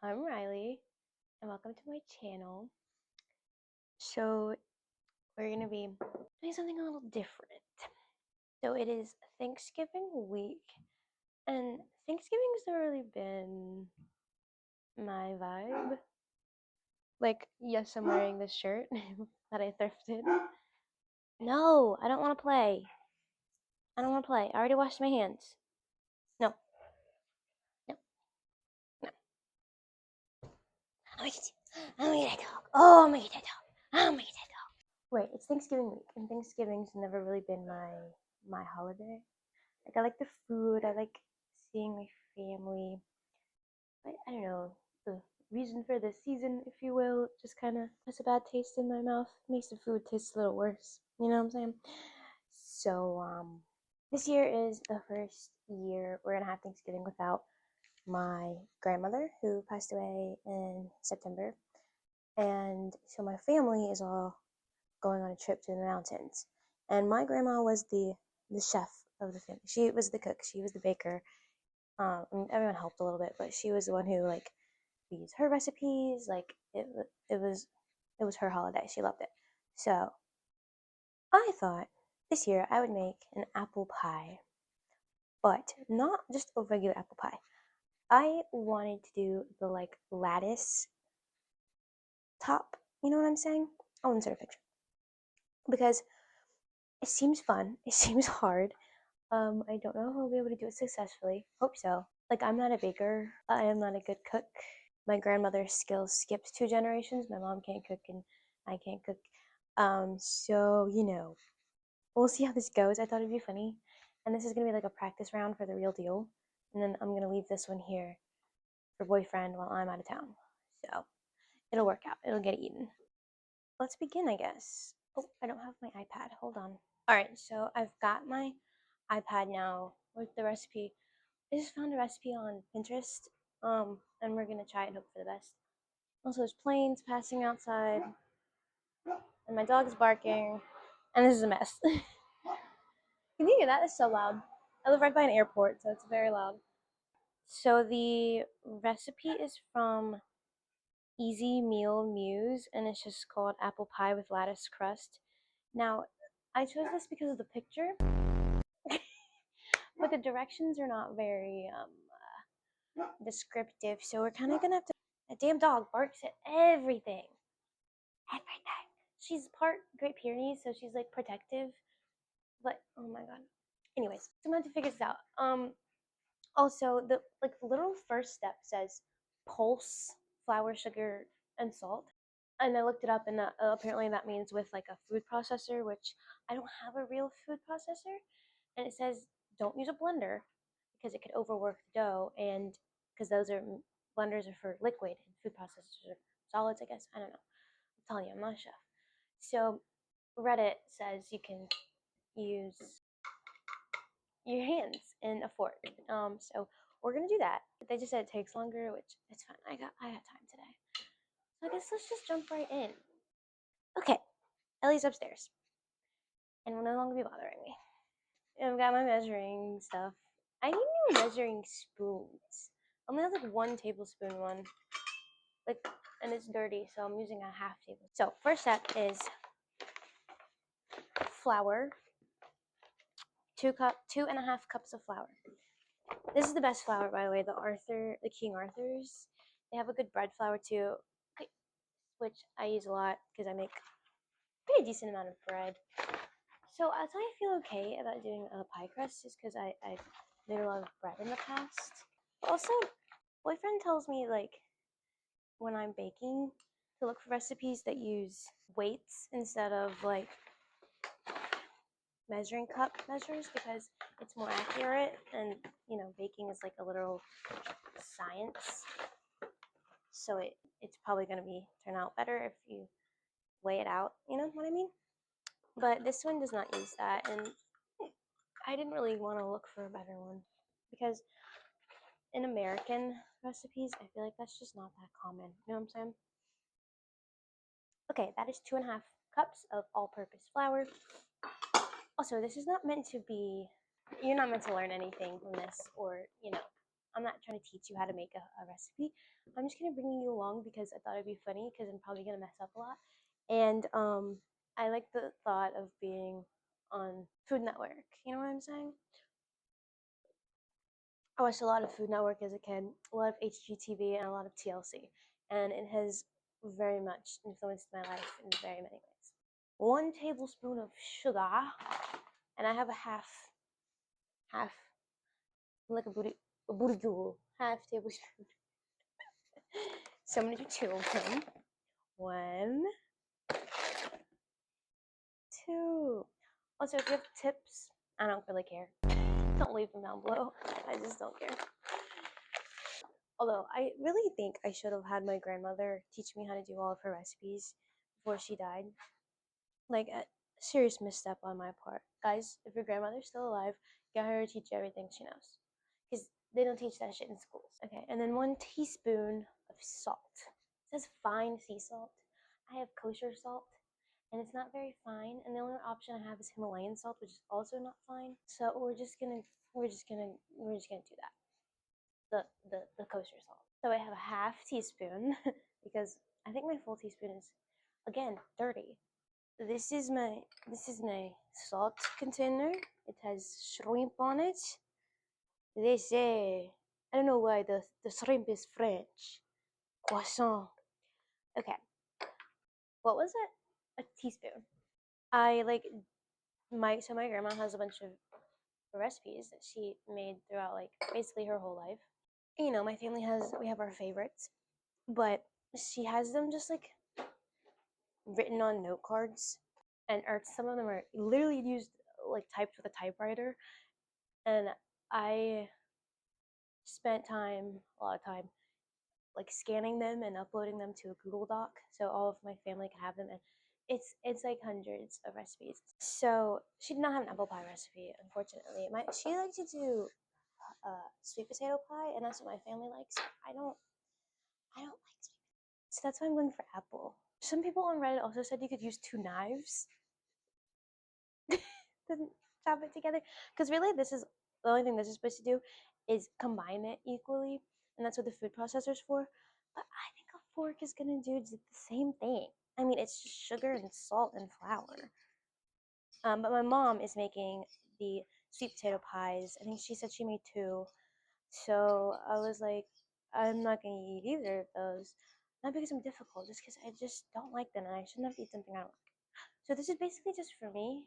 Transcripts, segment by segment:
I'm Riley, and welcome to my channel. So, we're going to be doing something a little different. So, it is Thanksgiving week, and Thanksgiving's never really been my vibe. Like, yes, I'm wearing this shirt that I thrifted. No, I don't want to play. I don't want to play. I already washed my hands. No, no, no. I'm gonna get that dog. Oh, I'm gonna get that dog. I'm gonna get that dog. Wait, it's Thanksgiving week, and Thanksgiving's never really been my holiday. Like I like the food, I like seeing my family. But I don't know, the reason for this season, if you will, just kind of puts a bad taste in my mouth. Makes the food taste a little worse. You know what I'm saying? So this year is the first year we're gonna have Thanksgiving without my grandmother who passed away in September, and so my family is all going on a trip to the mountains. And my grandma was the chef of the family. She was the cook. She was the baker. I mean, everyone helped a little bit, but she was the one who like used her recipes. Like it was her holiday. She loved it. So I thought this year I would make an apple pie, but not just a regular apple pie. I wanted to do the like lattice top. You know what I'm saying? I'll insert a picture because it seems fun. It seems hard. I don't know if I'll be able to do it successfully. Hope so. Like, I'm not a baker. I am not a good cook. My grandmother's skills skipped 2 generations. My mom can't cook, and I can't cook. So we'll see how this goes. I thought it'd be funny, and this is gonna be like a practice round for the real deal. And then I'm gonna leave this one here for boyfriend while I'm out of town. So it'll work out. It'll get eaten. Let's begin, I guess. Oh, I don't have my iPad. Hold on. All right, so I've got my iPad now with the recipe. I just found a recipe on Pinterest, and we're gonna try it and hope for the best. Also, there's planes passing outside, and my dog is barking, and this is a mess. Can you hear that? It's so loud. I live right by an airport, so it's very loud. So the recipe is from Easy Meal Muse, and it's just called apple pie with lattice crust. Now, I chose this because of the picture, but the directions are not very descriptive, so we're kind of gonna have to. A damn dog barks at everything. Everything. She's part Great Pyrenees, so she's like protective. But oh my god. Anyways, so I'm gonna have to figure this out. Also the like literal first step says pulse flour, sugar, and salt. And I looked it up, and apparently that means with like a food processor, which I don't have a real food processor. And it says don't use a blender because it could overwork the dough, and because those are blenders are for liquid and food processors are solids, I guess. I don't know. I'm telling you, I'm not a chef. So Reddit says you can use your hands and a fork. So we're gonna do that. They just said it takes longer, which it's fine. I have time today. So I guess let's just jump right in. Okay, Ellie's upstairs and will no longer be bothering me. I've got my measuring stuff. I need new measuring spoons. I only have like 1 tablespoon one. Like, and it's dirty, so I'm using a half tablespoon. So first step is flour. 2.5 cups of flour. This is the best flour, by the way. The King Arthur's. They have a good bread flour too, which I use a lot because I make a pretty decent amount of bread. So that's why I feel okay about doing a pie crust, just because I've made a lot of bread in the past. But also, boyfriend tells me like when I'm baking to look for recipes that use weights instead of like measuring cup measures because it's more accurate, and baking is like a literal science, so it's probably going to be turn out better if you weigh it out, you know what I mean. But this one does not use that, and I didn't really want to look for a better one because in American recipes I feel like that's just not that common, you know what I'm saying. Okay, that is 2.5 cups of all-purpose flour. Also, this is not meant to be, you're not meant to learn anything from this, or I'm not trying to teach you how to make a recipe. I'm just gonna bring you along because I thought it'd be funny because I'm probably gonna mess up a lot. And I like the thought of being on Food Network. You know what I'm saying? I watched a lot of Food Network as a kid, a lot of HGTV and a lot of TLC, and it has very much influenced my life in very many ways. 1 tablespoon of sugar, and I have a half, like a booty jewel, half tablespoon. So I'm gonna do 2 of them. 1, 2. Also, if you have tips, I don't really care. Don't leave them down below. I just don't care. Although I really think I should have had my grandmother teach me how to do all of her recipes before she died. Like a serious misstep on my part. Guys, if your grandmother's still alive, get her to teach you everything she knows. Because they don't teach that shit in schools. Okay, and then 1 teaspoon of salt. It says fine sea salt. I have kosher salt, and it's not very fine. And the only option I have is Himalayan salt, which is also not fine. So we're just gonna do that. The kosher salt. So I have a half teaspoon because I think my full teaspoon is again dirty. This is my salt container. It has shrimp on it. They say I don't know why the shrimp is French. Poisson. Okay. What was it? A teaspoon. I like my grandma has a bunch of recipes that she made throughout like basically her whole life. You know, my family we have our favorites, but she has them just like written on note cards, and or some of them are literally used like typed with a typewriter. And I spent a lot of time, like scanning them and uploading them to a Google Doc so all of my family can have them. And it's like hundreds of recipes. So she did not have an apple pie recipe, unfortunately. She liked to do sweet potato pie, and that's what my family likes. I don't like sweet potato, so that's why I'm going for apple. Some people on Reddit also said you could use 2 knives to chop it together, because really this is the only thing this is supposed to do is combine it equally, and that's what the food processor's for. But I think a fork is gonna do the same thing. I mean, it's just sugar and salt and flour. But my mom is making the sweet potato pies. I think she said she made 2. So I was like, I'm not gonna eat either of those. Not because I'm difficult, just because I just don't like them, and I shouldn't have to eat something I don't like. So this is basically just for me.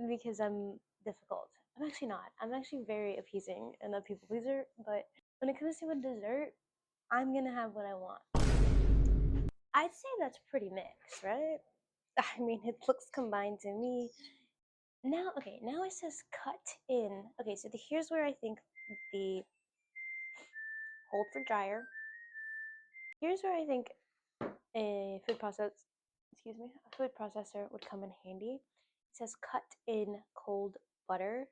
Because I'm difficult. I'm actually not. I'm actually very appeasing and a people pleaser, but when it comes to a dessert, I'm gonna have what I want. I'd say that's pretty mixed, right? I mean, it looks combined to me. Now, okay, now it says cut in. Okay, so here's where I think the hold for dryer. Here's where I think a food processor would come in handy. It says cut in cold butter.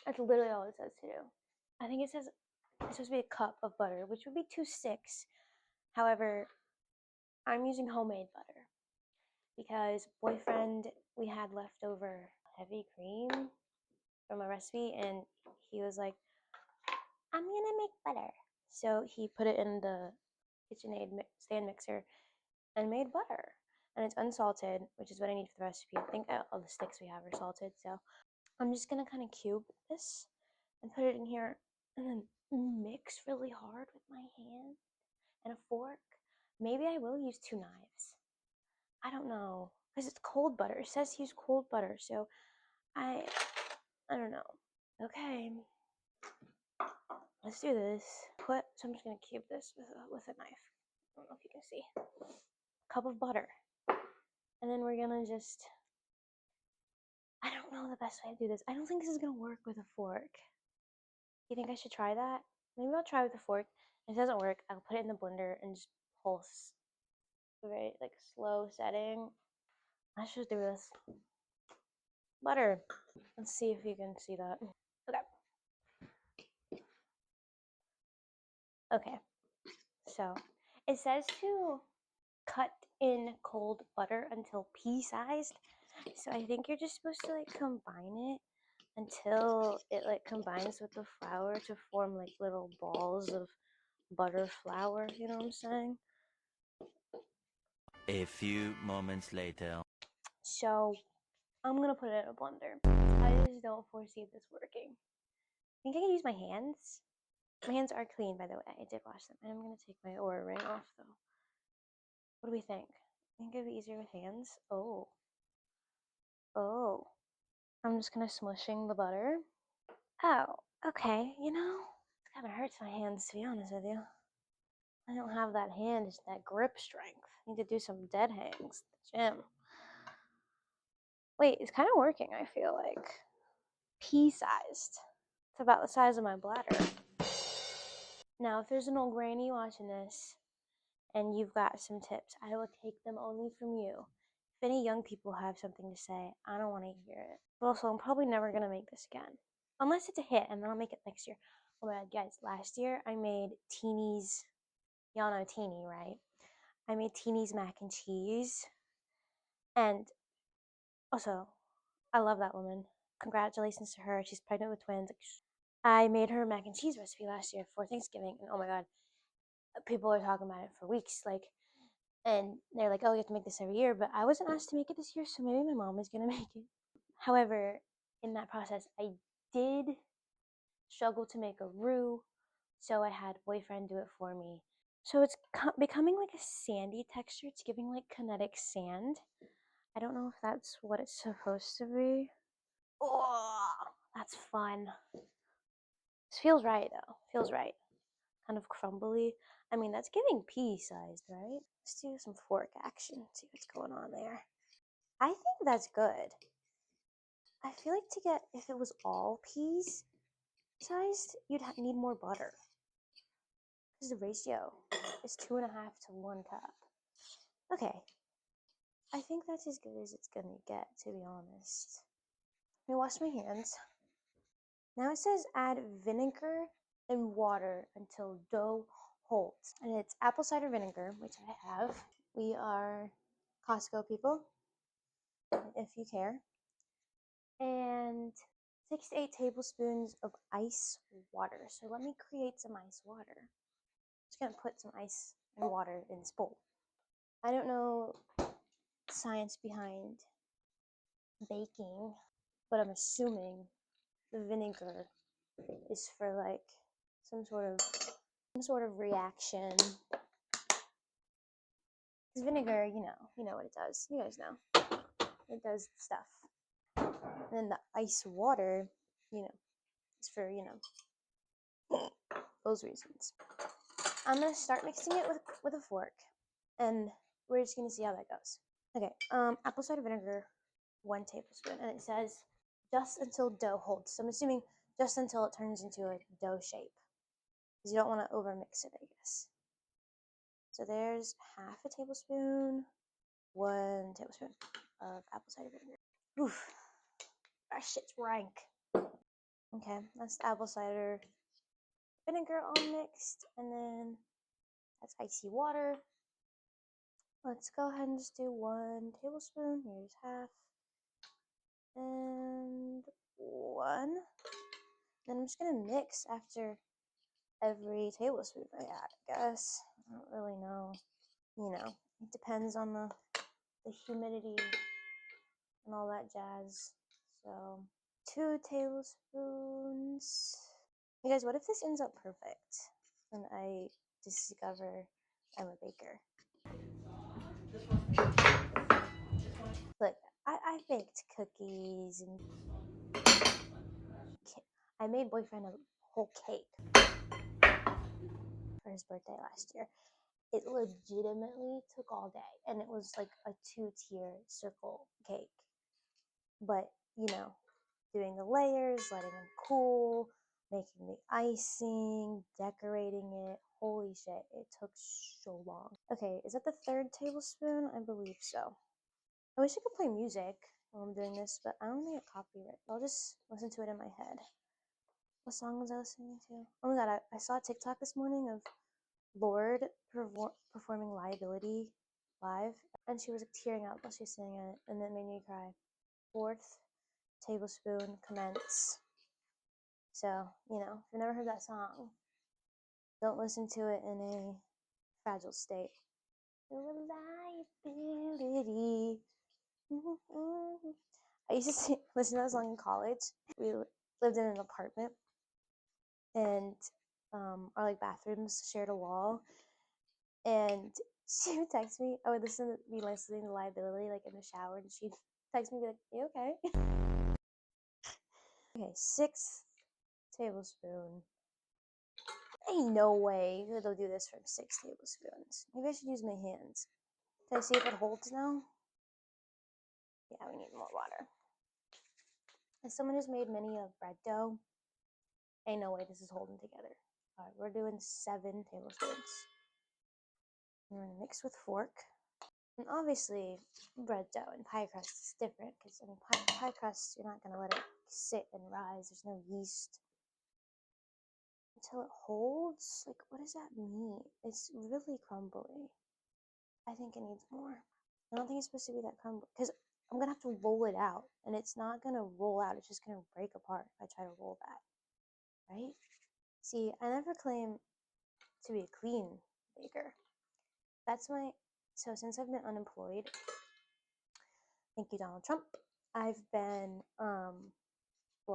That's literally all it says to do. I think it says it's supposed to be a cup of butter, which would be 2 sticks. However, I'm using homemade butter because boyfriend, we had leftover heavy cream from a recipe, and he was like, I'm gonna make butter. So he put it in the KitchenAid stand mixer and made butter. And it's unsalted, which is what I need for the recipe. I think all the sticks we have are salted. So I'm just gonna kind of cube this and put it in here and then mix really hard with my hand and a fork. Maybe I will use 2 knives. I don't know, because it's cold butter. It says use cold butter, so I don't know. Okay, let's do this. So I'm just gonna cube this with a knife. I don't know if you can see. Cup of butter, and then we're gonna just. I don't know the best way to do this. I don't think this is gonna work with a fork. You think I should try that? Maybe I'll try with a fork. If it doesn't work, I'll put it in the blender and just pulse. Very like slow setting. I should do this. Butter. Let's see if you can see that. Okay. Okay. So it says to cut in cold butter until pea-sized. So I think you're just supposed to like combine it until it like combines with the flour to form like little balls of butter flour, you know what I'm saying? A few moments later. So I'm gonna put it in a blender. I just don't foresee this working. I think I can use my hands. My hands are clean, by the way. I did wash them. And I'm gonna take my Oura ring off though. What do we think? Think it'd be easier with hands? Oh. Oh. I'm just gonna smushing the butter. Oh, okay. You know, it kind of hurts my hands to be honest with you. I don't have that grip strength. I need to do some dead hangs at the gym. Wait, it's kind of working, I feel like. Pea-sized. It's about the size of my bladder. Now, if there's an old granny watching this and you've got some tips, I will take them only from you. If any young people have something to say, I don't want to hear it. But also, I'm probably never going to make this again. Unless it's a hit, and then I'll make it next year. Oh my god, guys, last year I made Teeny's, y'all know Teeny, right? I made Teeny's mac and cheese. And also, I love that woman. Congratulations to her. She's pregnant with twins. I made her mac and cheese recipe last year for Thanksgiving, and oh my god, people are talking about it for weeks. Like, and they're like, "Oh, you have to make this every year." But I wasn't asked to make it this year, so maybe my mom is gonna make it. However, in that process, I did struggle to make a roux, so I had boyfriend do it for me. So it's becoming like a sandy texture. It's giving like kinetic sand. I don't know if that's what it's supposed to be. Oh, that's fun. This feels right though. Feels right. Kind of crumbly. I mean, that's giving pea sized, right? Let's do some fork action. See what's going on there. I think that's good. I feel like to get, if it was all peas sized, you'd need more butter. Because the ratio is 2.5 to 1 cup. Okay. I think that's as good as it's gonna get, to be honest. Let me wash my hands. Now it says add vinegar and water until dough holds. And it's apple cider vinegar, which I have. We are Costco people, if you care. And 6 to 8 tablespoons of ice water. So let me create some ice water. I'm just gonna put some ice and water in this bowl. I don't know science behind baking, but I'm assuming the vinegar is for like some sort of reaction. Because vinegar, you know what it does. You guys know. It does stuff. And then the ice water, is for, those reasons. I'm gonna start mixing it with a fork, and we're just gonna see how that goes. Okay, apple cider vinegar, 1 tablespoon, and it says just until dough holds. So I'm assuming just until it turns into a dough shape, because you don't want to overmix it, I guess. So there's half a tablespoon, 1 tablespoon of apple cider vinegar. Oof, that shit's rank. Okay, that's the apple cider vinegar all mixed, and then that's icy water. Let's go ahead and just do 1 tablespoon. Here's half. And 1. Then I'm just going to mix after every tablespoon I add, I guess. I don't really know. It depends on the humidity and all that jazz. So, 2 tablespoons. You guys, what if this ends up perfect and I discover I'm a baker? Look, I baked cookies and I made boyfriend a whole cake for his birthday last year. It legitimately took all day, and it was like a 2-tier circle cake. But, doing the layers, letting them cool, making the icing, decorating it. Holy shit, it took so long. Okay, is that the 3rd tablespoon? I believe so. I wish I could play music while I'm doing this, but I don't think it copyright. I'll just listen to it in my head. What song was I listening to? Oh my god, I saw a TikTok this morning of Lorde performing Liability live, and she was like tearing up while she was singing it, and it made me cry. 4th tablespoon, commence. So, you know, if you've never heard that song, don't listen to it in a fragile state. Reliability. I used to listen to that song in college. We lived in an apartment, and our like bathrooms shared a wall. And she would text me. I would be listening to Liability like in the shower, and she'd text me and be like, "You okay?" Okay, 6 tablespoon. Ain't no way they'll do this from 6 tablespoons. Maybe I should use my hands. Can I see if it holds now? Yeah, we need more water. As someone who's made many of bread dough, ain't no way this is holding together. All right, we're doing 7 tablespoons. We're gonna mix with fork. And obviously, bread dough and pie crust is different because I mean, pie crust, you're not gonna let it sit and rise. There's no yeast until it holds. Like, what does that mean? It's really crumbly. I think it needs more. I don't think it's supposed to be that crumbly because I'm gonna have to roll it out, and it's not gonna roll out. It's just gonna break apart if I try to roll that, right? See, I never claim to be a clean baker. So since I've been unemployed, thank you, Donald Trump, I've been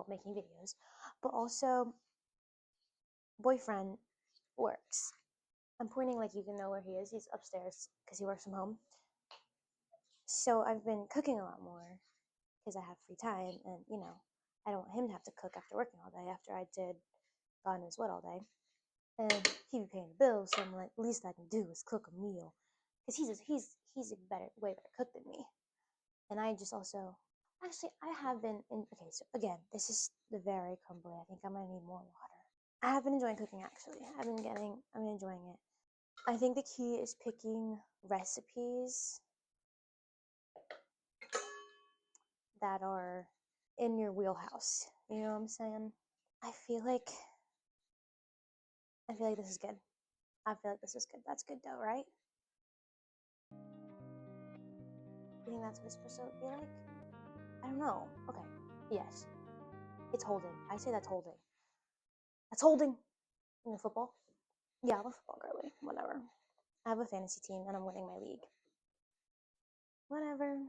making videos, but also boyfriend works. I'm pointing like you can know where he is. He's upstairs because he works from home. So I've been cooking a lot more because I have free time, and you know, I don't want him to have to cook after working all day after I did God knows what all day. And he'd be paying the bills, so I'm like, least I can do is cook a meal. Because he's a way better cook than me. And I just also actually I have been okay, so again, this is the very crumbly. I think I'm gonna need more water. I have been enjoying cooking actually. I've been enjoying it. I think the key is picking recipes that are in your wheelhouse. You know what I'm saying? I feel like this is good. I feel like this is good. That's good dough, right? You think that's what it's supposed to be like? I don't know. Okay. Yes. It's holding. I say that's holding. That's holding. In the football? Yeah, I'm a football girly. Whatever. I have a fantasy team and I'm winning my league. Whatever.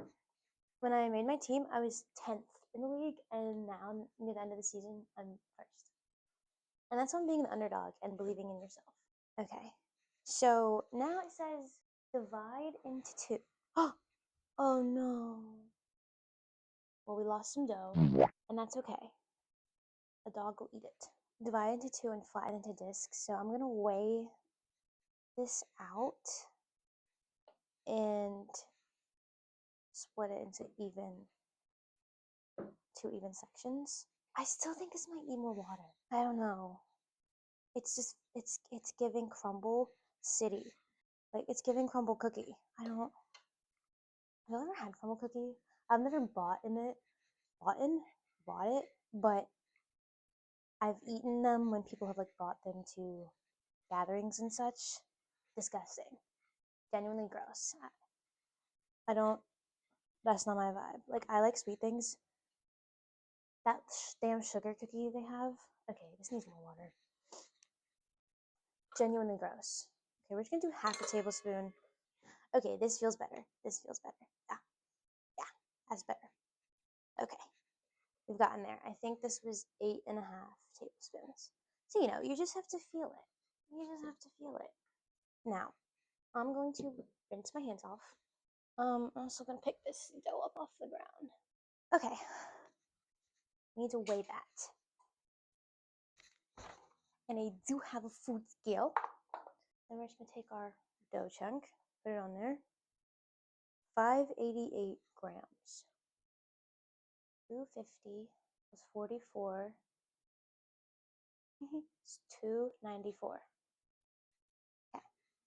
When I made my team, I was 10th in the league, and now near the end of the season, I'm first. And that's on being an underdog and believing in yourself. Okay. So now it says divide into 2. Oh no. Well, we lost some dough, and that's okay. A dog will eat it. Divide into 2 and flatten into discs. So I'm gonna weigh this out and split it into 2 even sections. I still think this might need more water. I don't know. It's giving crumble city. Like it's giving crumble cookie. Have you ever had crumble cookie? I've never bought it, but I've eaten them when people have like brought them to gatherings and such. Disgusting. Genuinely gross. I don't, that's not my vibe. Like, I like sweet things. That damn sugar cookie they have. Okay, this needs more water. Genuinely gross. Okay, we're just gonna do half a tablespoon. Okay, this feels better. Yeah, that's better. Okay, we've gotten there. I think this was 8.5 tablespoons. So, you know, you just have to feel it. Now, I'm going to rinse my hands off. I'm also gonna pick this dough up off the ground. Okay, we need to weigh that. And I do have a food scale. Then we're just gonna take our dough chunk, put it on there. 588 grams. 250 plus 44. It's 294. Okay,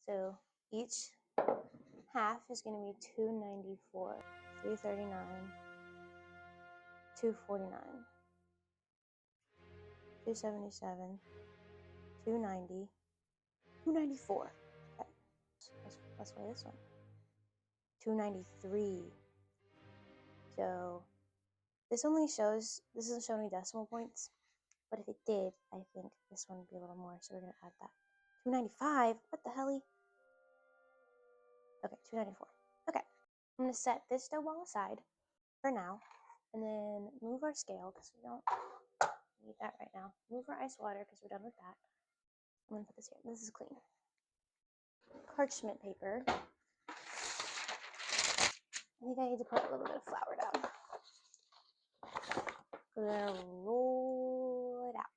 so each half is gonna be 294, 339, 249, 277, 290, 294. Okay, let's weigh this one. 293. So This doesn't show any decimal points, but if it did, I think this one would be a little more, so we're gonna add that. 295? What the hell? Okay, 294. Okay, I'm gonna set this dough ball aside for now, and then move our scale, because we don't need that right now. Move our ice water, because we're done with that. I'm gonna put this here. This is clean. Parchment paper. I think I need to put a little bit of flour down. We're gonna roll it out.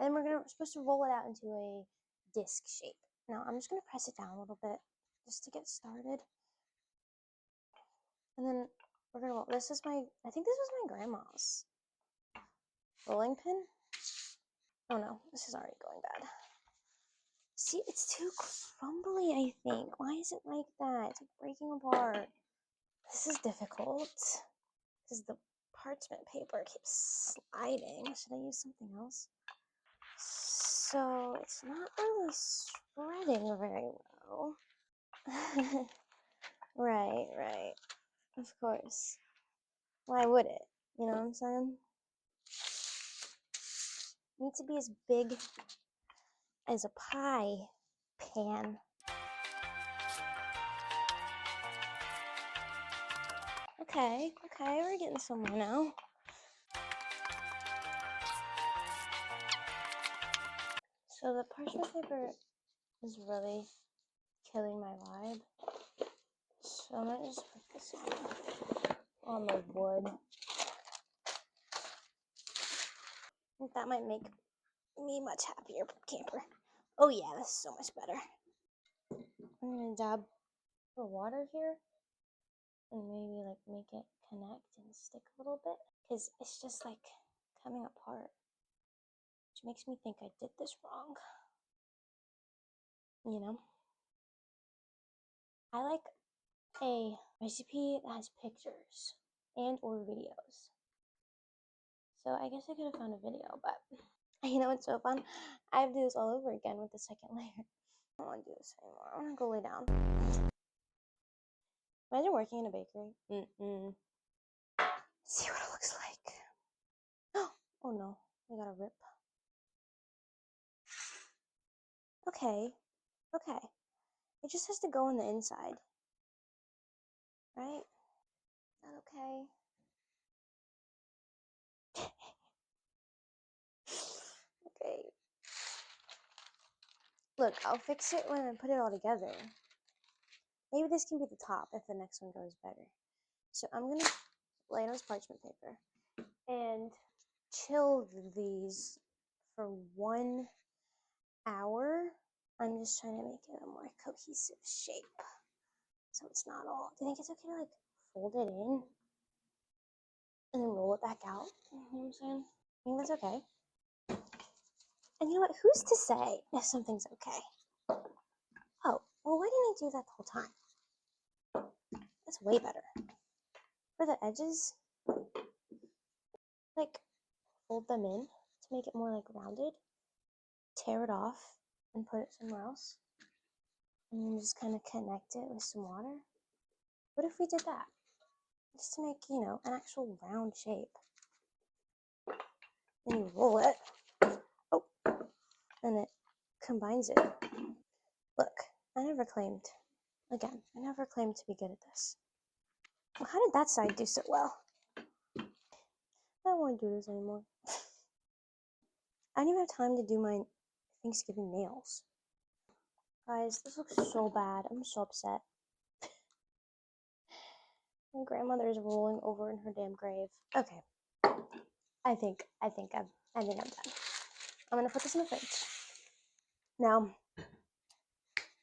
And we're supposed to roll it out into a disc shape. Now I'm just gonna press it down a little bit just to get started. And then we're gonna roll. I think this was my grandma's rolling pin. Oh no, this is already going bad. See, it's too crumbly, I think. Why is it like that? It's like breaking apart. This is difficult because the parchment paper keeps sliding. Should I use something else? So it's not really spreading very well. Right. Of course. Why would it? You know what I'm saying? It needs to be as big as a pie pan. Okay, we're getting somewhere now. So the parchment paper is really killing my vibe. So I'm gonna just put this on the wood. I think that might make me much happier camper. Oh yeah, this is so much better. I'm gonna dab the water here and maybe like make it connect and stick a little bit, because it's just like coming apart, which makes me think I did this wrong. You know, I like a recipe that has pictures and or videos. So I guess I could have found a video, but you know, it's so fun. I have to do this all over again with the second layer. I don't want to do this anymore. I want to go lay down. Imagine working in a bakery. See what it looks like. Oh no, I got a rip. Okay. It just has to go on the inside. Right? Is that okay? Okay. Look, I'll fix it when I put it all together. Maybe this can be the top if the next one goes better. So I'm going to lay on this parchment paper and chill these for 1 hour. I'm just trying to make it a more cohesive shape, so it's not all. Do you think it's okay to like fold it in and then roll it back out? You know what I'm saying? I think that's okay. And you know what? Who's to say if something's okay? Oh, well, why didn't I do that the whole time? That's way better. For the edges, like fold them in to make it more like rounded. Tear it off and put it somewhere else. And then just kind of connect it with some water. What if we did that? Just to make, you know, an actual round shape. Then you roll it. Oh, and it combines it. Look, I never claimed to be good at this. Well, how did that side do so well? I don't want to do this anymore. I don't even have time to do my Thanksgiving nails. Guys, this looks so bad. I'm so upset. My grandmother is rolling over in her damn grave. Okay. I think I'm done. I'm gonna put this in the fridge. Now,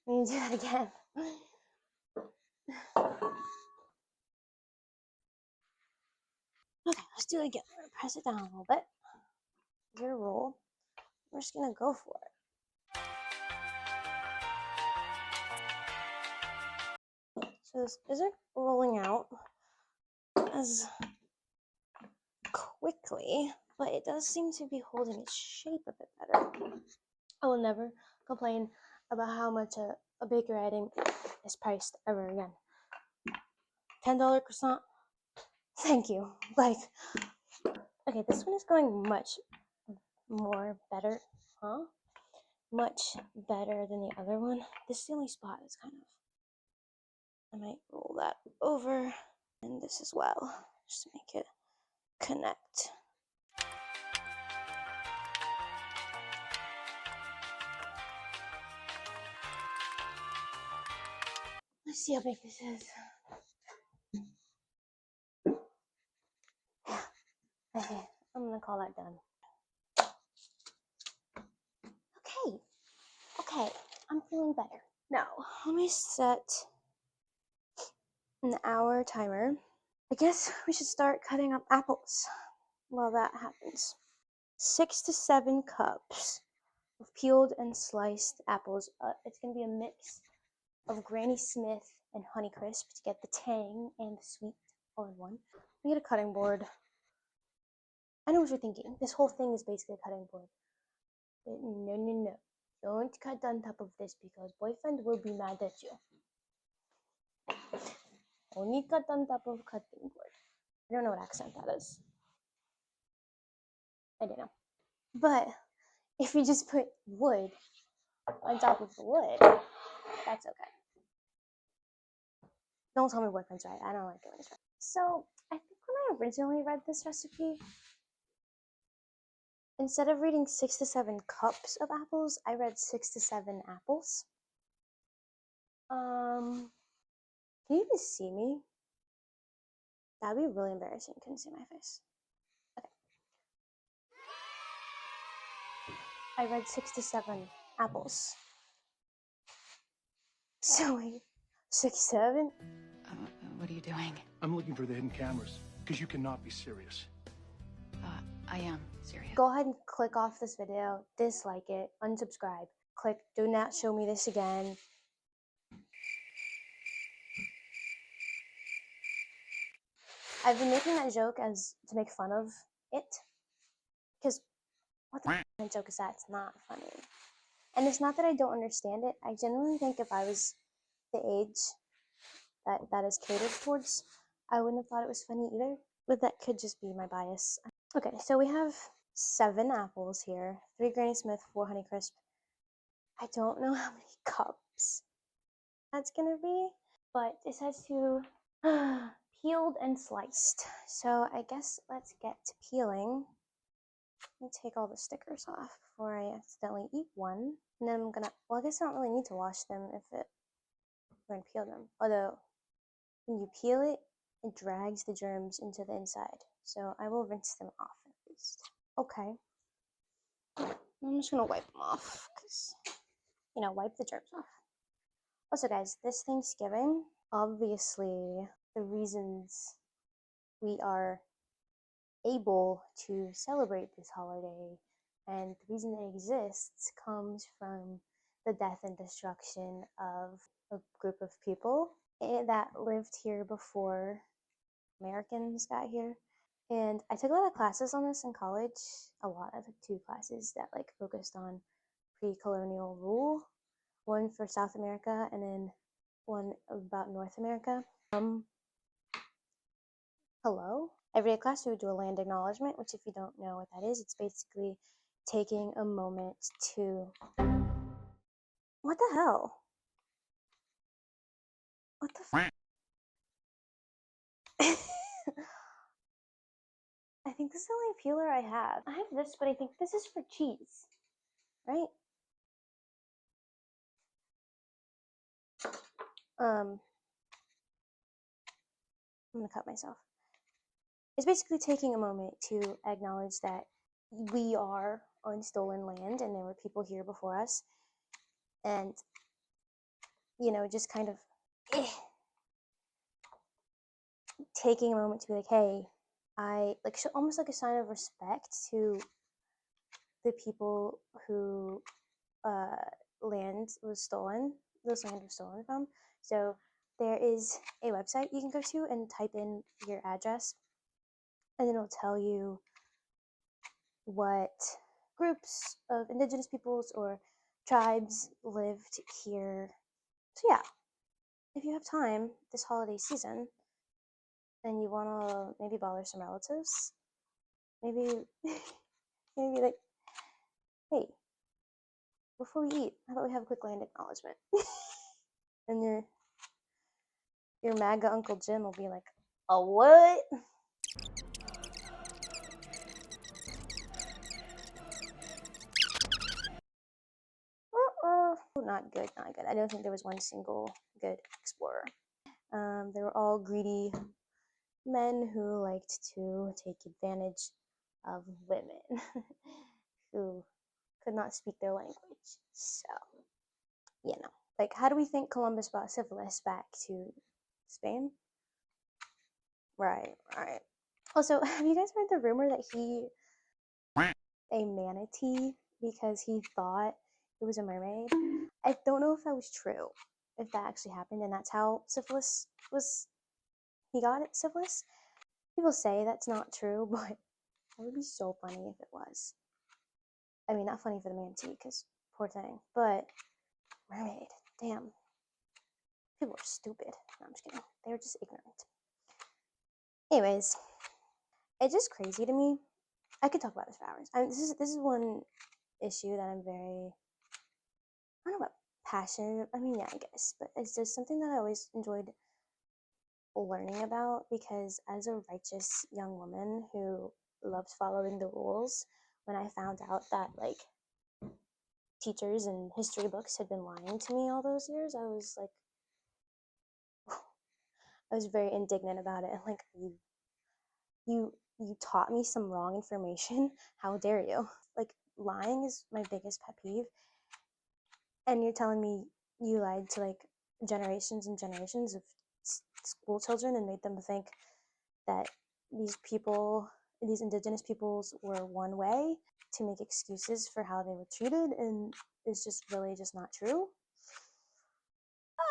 we need to do that again. Okay, let's do it again. We're gonna press it down a little bit. Give it a roll. We're just gonna go for it. So this isn't rolling out as quickly, but it does seem to be holding its shape a bit better. I will never complain about how much a bakery item is priced ever again. $10 croissant. Thank you. Like, okay, this one is going much more better, huh? Much better than the other one. This is the only spot that's kind of, I might roll that over, and this as well, just to make it connect. Let's see how big this is. Okay, I'm gonna call that done. Okay, I'm feeling better. Now, let me set an hour timer. I guess we should start cutting up apples while that happens. 6 to 7 cups of peeled and sliced apples. It's gonna be a mix of Granny Smith and Honeycrisp to get the tang and the sweet all in one. We get a cutting board. I know what you're thinking. This whole thing is basically a cutting board. But no. Don't cut on top of this because boyfriend will be mad at you. Only cut on top of cutting board. I don't know what accent that is. I don't know. But if you just put wood on top of the wood, that's okay. Don't tell me boyfriend's right. I don't like doing this. So I think when I originally read this recipe, instead of reading 6 to 7 cups of apples, I read 6 to 7 apples. Can you even see me? That'd be really embarrassing. Couldn't see my face. Okay. I read 6 to 7 apples. So wait, 6, 7? What are you doing? I'm looking for the hidden cameras, because you cannot be serious. I am serious. Go ahead and click off this video, dislike it, unsubscribe. Click do not show me this again. I've been making that joke as to make fun of it, because what the f*** joke is that? It's not funny. And it's not that I don't understand it. I genuinely think if I was the age that is catered towards, I wouldn't have thought it was funny either. But that could just be my bias. Okay, so we have 7 apples here, 3 Granny Smith, 4 Honeycrisp. I don't know how many cups that's gonna be, but it says to peeled and sliced. So I guess let's get to peeling. Let me take all the stickers off before I accidentally eat one. And then I'm gonna, well, I guess I don't really need to wash them if we're gonna peel them. Although, when you peel it, it drags the germs into the inside. So I will rinse them off at least. Okay. I'm just gonna wipe them off because, wipe the germs off. Also, guys, this Thanksgiving, obviously, the reasons we are able to celebrate this holiday and the reason it exists comes from the death and destruction of a group of people that lived here before Americans got here. And I took a lot of classes on this in college. A lot. I took 2 classes that focused on pre-colonial rule. One for South America and then one about North America. Hello? Every class we would do a land acknowledgement, which if you don't know what that is, it's basically taking a moment to... What the hell? What the f... I think this is the only peeler I have. I have this, but I think this is for cheese, right? I'm gonna cut myself. It's basically taking a moment to acknowledge that we are on stolen land and there were people here before us. And, just kind of taking a moment to be like, hey, almost like a sign of respect to the people who land was stolen from. So there is a website you can go to and type in your address, and then it'll tell you what groups of indigenous peoples or tribes lived here. So yeah, if you have time this holiday season, and you wanna maybe bother some relatives. Maybe, maybe like, hey, before we eat, how about we have a quick land acknowledgement? And your MAGA Uncle Jim will be like, a what? Not good, not good. I don't think there was one single good explorer. They were all greedy men who liked to take advantage of women who could not speak their language. So, you know, like, how do we think Columbus brought syphilis back to Spain? Right, right. Also, have you guys heard the rumor that he a manatee because he thought it was a mermaid? I don't know if that was true, if that actually happened, and that's how syphilis was. He got it, syphilis. People say that's not true, but that would be so funny if it was. I mean, not funny for the manatee, because poor thing, but mermaid, damn. People are stupid. No, I'm just kidding. They were just ignorant. Anyways, it's just crazy to me. I could talk about this for hours. This is one issue that I'm very, I don't know about passionate. I mean, yeah, I guess, but it's just something that I always enjoyed learning about, because as a righteous young woman who loves following the rules, when I found out that like teachers and history books had been lying to me all those years, I was like, I was very indignant about it. And like, you taught me some wrong information. How dare you? Like, lying is my biggest pet peeve, and you're telling me you lied to like generations and generations of school children and made them think that these indigenous peoples were one way to make excuses for how they were treated, and it's just really just not true.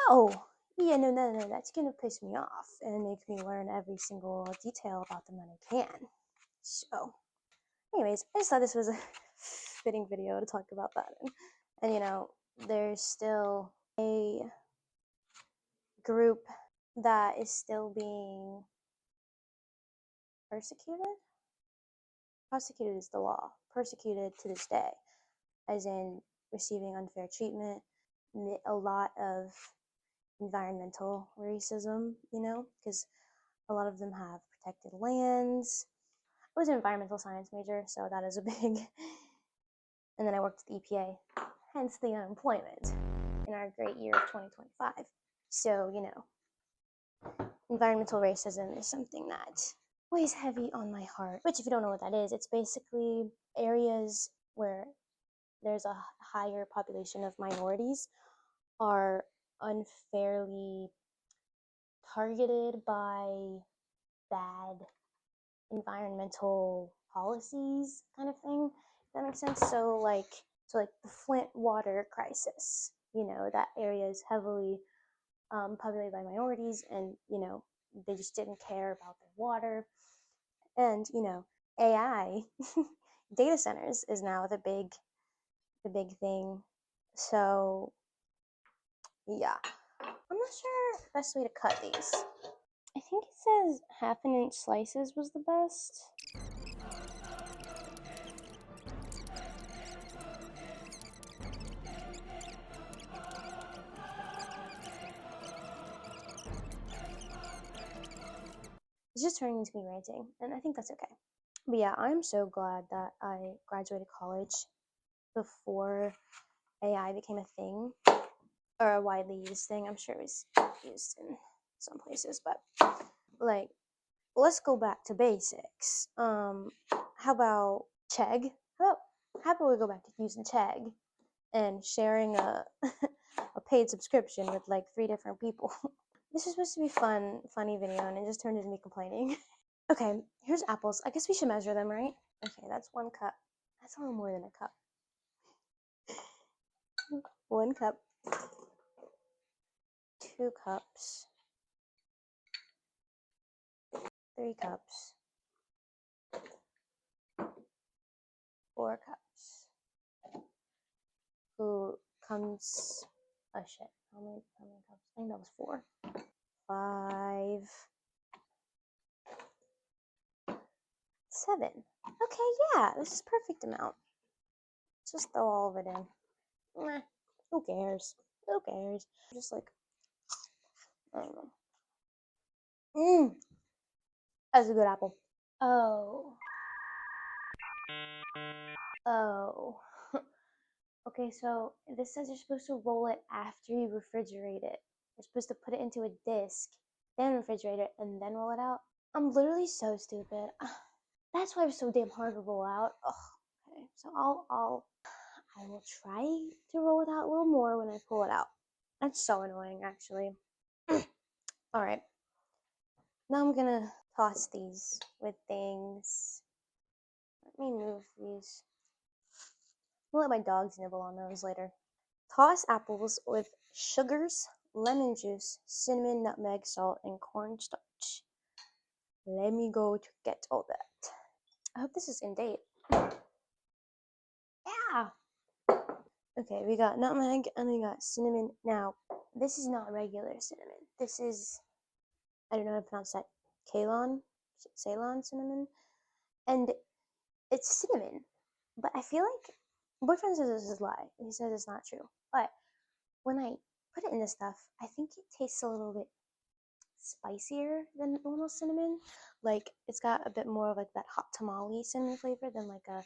Oh, yeah, no, that's gonna piss me off and make me learn every single detail about them that I can. So, anyways, I just thought this was a fitting video to talk about that. And you know, there's still a group that is still being persecuted. Prosecuted is the law. Persecuted to this day, as in receiving unfair treatment, a lot of environmental racism, you know, because a lot of them have protected lands. I was an environmental science major, so that is a big. And then I worked at the EPA, hence the unemployment in our great year of 2025. So, you know, environmental racism is something that weighs heavy on my heart. Which, if you don't know what that is, it's basically areas where there's a higher population of minorities are unfairly targeted by bad environmental policies, kind of thing. If that makes sense. So like the Flint water crisis, you know, that area is heavily populated by minorities, and you know, they just didn't care about their water. And you know, AI data centers is now the big thing. So yeah, I'm not sure the best way to cut these. I think it says 1/2 inch slices was the best. It's just turning into me ranting, and I think that's okay. But yeah, I'm so glad that I graduated college before AI became a thing, or a widely used thing. I'm sure it was used in some places, but like, let's go back to basics. How about Chegg? How about we go back to using Chegg and sharing a a paid subscription with like 3 different people? This is supposed to be funny video, and it just turned into me complaining. Okay, here's apples. I guess we should measure them, right? Okay, that's 1 cup. That's a little more than a cup. 1 cup. 2 cups. 3 cups. 4 cups. Who comes? Oh shit! How many cups? I think that was 4. 5. 7. Okay, yeah, this is perfect amount. Let's just throw all of it in. Meh, who cares? Who cares? Just like, I don't know. That's a good apple. Oh. Oh. Okay, so this says you're supposed to roll it after you refrigerate it. You're supposed to put it into a disc, then refrigerate it, and then roll it out. I'm literally so stupid. That's why it's so damn hard to roll out. Ugh. Okay, so I will try to roll it out a little more when I pull it out. That's so annoying, actually. All right. Now I'm gonna toss these with things. Let me move these. I'll let my dogs nibble on those later. Toss apples with sugars, lemon juice, cinnamon, nutmeg, salt, and cornstarch. Let me go to get all that. I hope this is in date. Yeah. Okay, we got nutmeg and we got cinnamon. Now, this is not regular cinnamon. This is, I don't know how to pronounce that, Ceylon cinnamon. And it's cinnamon. But I feel like, boyfriend says this is a lie. He says it's not true. But when I put it in this stuff, I think it tastes a little bit spicier than normal cinnamon. Like, it's got a bit more of like that hot tamale cinnamon flavor than like a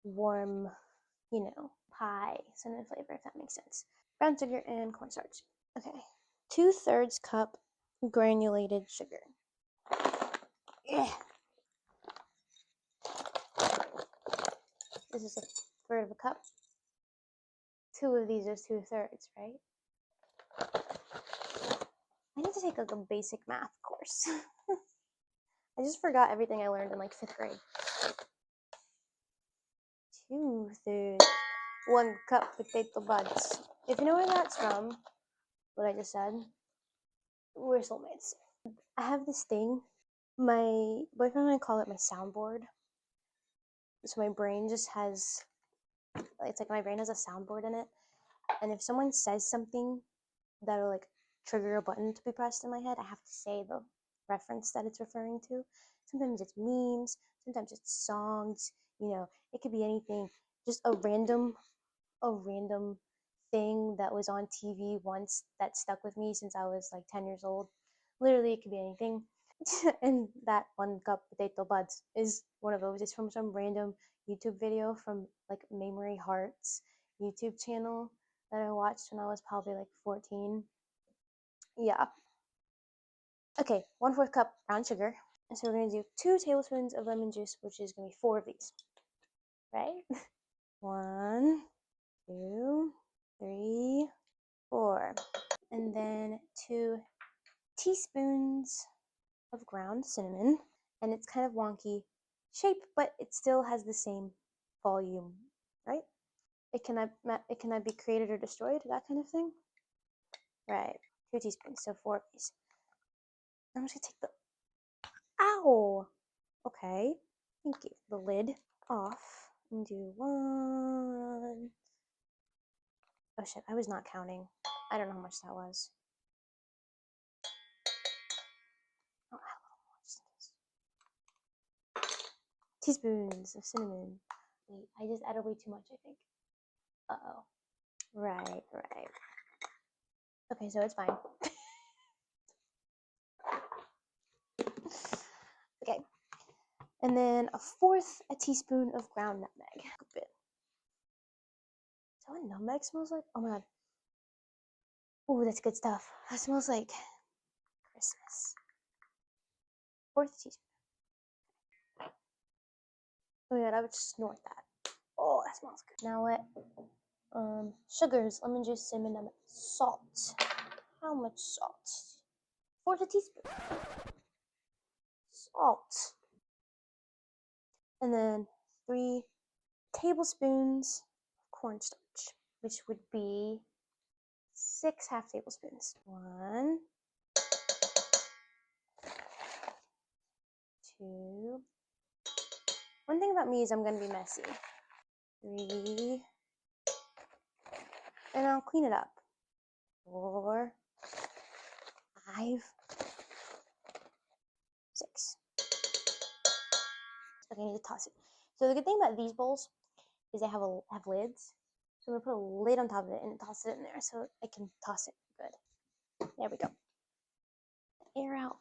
warm, pie cinnamon flavor, if that makes sense. Brown sugar and cornstarch. Okay. 2/3 cup granulated sugar. Yeah. This is 1/3 of a cup. 2 of these is 2/3, right? I need to take like a basic math course. I just forgot everything I learned in like 5th grade. 2/3. 1 cup potato buds. If you know where that's from, what I just said, we're soulmates. I have this thing. My boyfriend and I call it my soundboard. So my brain just has, it's like my brain has a soundboard in it. And if someone says something that'll like trigger a button to be pressed in my head, I have to say the reference that it's referring to. Sometimes it's memes, sometimes it's songs, it could be anything. Just a random thing that was on TV once that stuck with me since I was like 10 years old. Literally, it could be anything. And that 1 cup potato buds is one of those. It's from some random YouTube video from like Memory Hearts YouTube channel that I watched when I was probably like 14. Yeah. Okay, 1/4 cup brown sugar. And so we're gonna do 2 tablespoons of lemon juice, which is gonna be 4 of these. Right? 1, 2, 3, 4. And then 2 teaspoons of ground cinnamon. And it's kind of wonky shape, but it still has the same volume, right? It cannot be created or destroyed, that kind of thing. Right. 2 teaspoons, so 4 of these. I'm just gonna take the, ow! Okay, thank you. The lid off and do 1. Oh shit, I was not counting. I don't know how much that was. Oh, teaspoons of cinnamon. Wait, I just added way too much, I think. Uh-oh. Right. Okay, so it's fine. Okay. And then 1/4 a teaspoon of ground nutmeg. A bit. Is that what nutmeg smells like? Oh my god. Ooh, that's good stuff. That smells like Christmas. 1/4 teaspoon. Oh my god, I would snort that. Oh, that smells good. Now what? Sugars, lemon juice, cinnamon, nutmeg, salt. How much salt? 1/4 teaspoon. Salt. And then 3 tablespoons of cornstarch, which would be 6 half tablespoons. 1, 2. One thing about me is I'm gonna be messy. 3, and I'll clean it up. 4, 5, 6. Okay, I need to toss it. So the good thing about these bowls is they have lids. So I'm gonna put a lid on top of it and toss it in there so I can toss it good. There we go. Air out.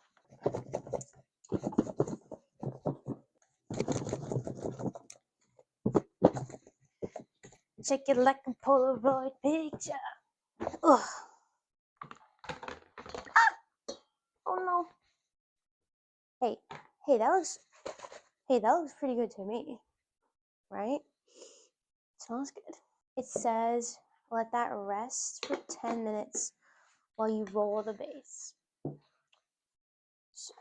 Check it like a Polaroid picture. Ugh. Oh no. Hey, hey, that looks pretty good to me, right? Smells good. It says let that rest for 10 minutes while you roll the base. So,